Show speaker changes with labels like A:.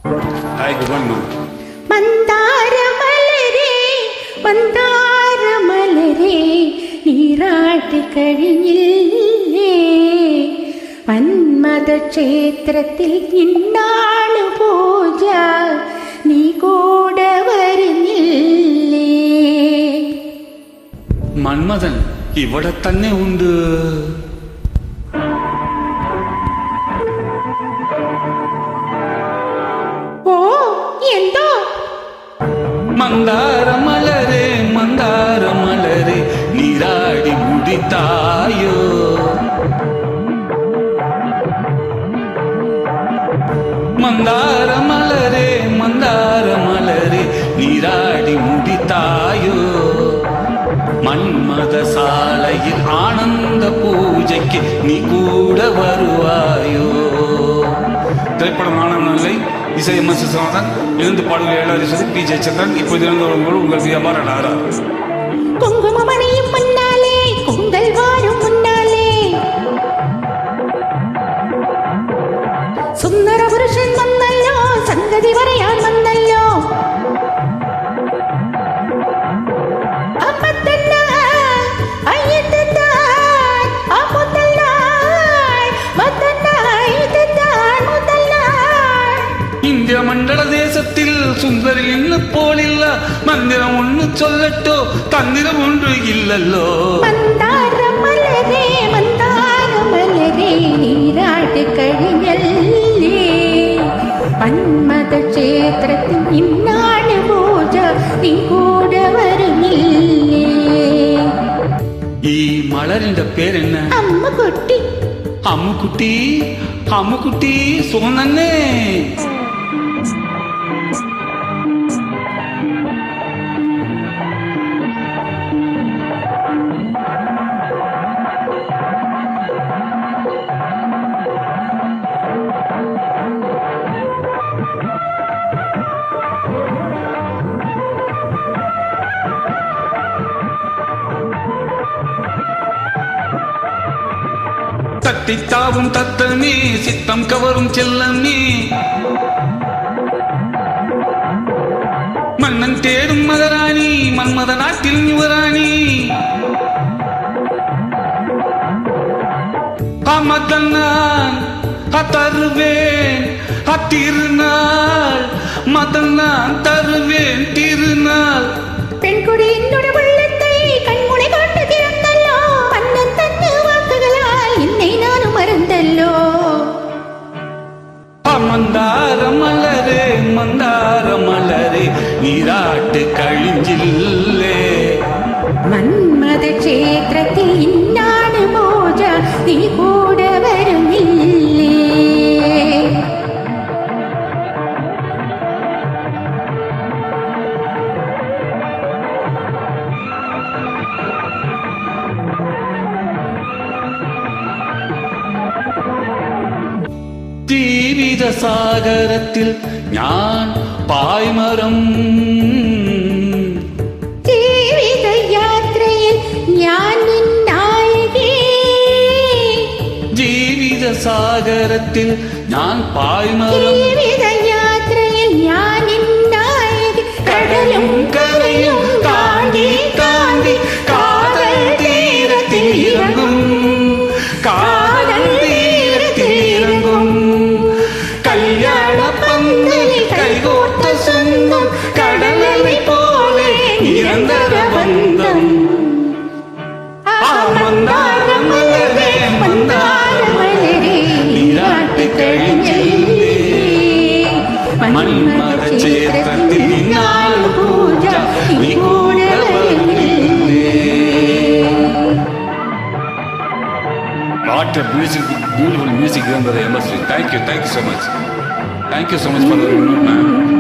A: Hi, good morning, ma'am.
B: மந்தார மலரே மந்தார மலரே நீராட்டு കഴിഞ്ഞില്ലേ മന്മഥ ക്ഷേത്രത്തിൽ ഇന്നാണ് പൂജ നീ കൂടെ വരുന്നില്ലേ
A: മന്മഥൻ ഇവിടെ തന്നെ ഉണ്ട്.
B: ഓ എന്തോ
A: മന്ദാര മലരെ നീരാടി മുടിത്തായോ. മന്ദാര മലരെ നീരാടി മുടിത്തായോ. மன்மத சாலையில் ஆனந்த பூஜைக்கு நீ கூட வருவாயோ. திரைப்படம் ஆனந்தநிலை, இசை எம்.எஸ். விஸ்வநாதன், எழுந்து பாடல்கள் ஏழாவது பி. ஜெயச்சந்திரன். இப்போது இருந்து உங்கள் வியாபார நாரா.
B: குங்குமமணியும் முன்னாலே பொங்கல் வாரும் முன்னாலே സുന്ദര പുരുഷൻ വന്നല്ലോ സംഗതി പറയാൻ വന്നല്ലോ
A: ഇന്ത്യ മണ്ഡല ദേശത്തിൽ സുന്ദരി ഇന്ന് പോലില്ല. മന്ദിരം ഒന്ന് ചൊല്ലട്ടോ, തന്നിരം ഒന്നും ഇല്ലല്ലോ.
B: മന്ദാര മലരേ നീരാട്ട് കഴിഞ്ഞല്ലേ മന്മഥ ക്ഷേത്രത്തിൽ ഇന്നാണ് പൂജ നീ കൂടെ വരുന്നില്ലേ.
A: ഈ മലരിന്റെ പേരെന്ന?
B: അമ്മുക്കുട്ടി.
A: അമ്മുക്കുട്ടി അമ്മുക്കുട്ടി സുഖം തന്നെ. தட்டித்தாவும் தத்தமே சித்தம் கவரும் செல்லமே. மன்னன் தேடும் மகராணி மன்மத நாட்டில் யுவராணி. அமதன் நான் தருவேன் திருநாள். மதன் நான் தருவேன் திருநாள்.
B: பெண்குடி என்னோட உள்ளத்தை கண்முனை காட்டு திறந்தல்லோ மன்னன் தந்த வாக்குகளால் என்னை நானும் மறந்தல்லோ.
A: மந்தார மலரே நீராட்டு കഴിഞ്ഞില്ലേ
B: മന്മഥ ക്ഷേത്രത്തിൽ ഇന്നാണ് പൂജ നീ കൂടെ വരുന്നില്ലേ.
A: ജീവിത സാഗരത്തിൽ ഞാൻ പായ്മരം.
B: ജീവിത യാത്രയിൽ ഞാൻ നായകി.
A: ജീവിത സാഗരത്തിൽ ഞാൻ പായ്മരം.
B: ജീവിത യാത്രയിൽ ഞാൻ നായകി. കടലും കരയും താണ്ടി താണ്ടി കാതൽ തീരത്തിൽ ഇറങ്ങും. കാതൽ തീരത്തിൽ ഇറങ്ങും. കല്യാണ പന്തലിൽ കൈകോർത്ത സ്വന്തം കടലി പോലെ നിരന്തര ബന്ധം. മന്ദാര മലരേ നീരാട്ട് കഴിഞ്ഞില്ലേ മന്മഥ ക്ഷേത്രത്തിൽ ഇന്നാൾ പൂജ നീ കൂടെ വരുന്നില്ലേ. What a beautiful music done by the M.S. Thank you so much. Thank you so much for the note, man.